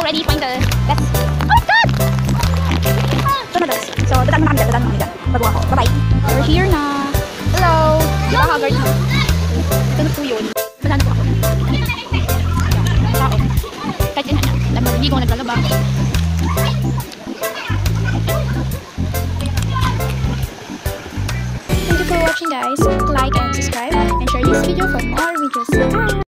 already find the best. Oh my god! So na guys. So, dadaan muna kami dyan. Bago ako. Bye-bye. We're here na. Hello! Diba haggard na? Ito na po yun. Madaan po ako. Tao. Kahit yun na. Alam mo, hindi ko naglalaba. Thank you for watching guys. Like and subscribe and share this video for more videos. Bye!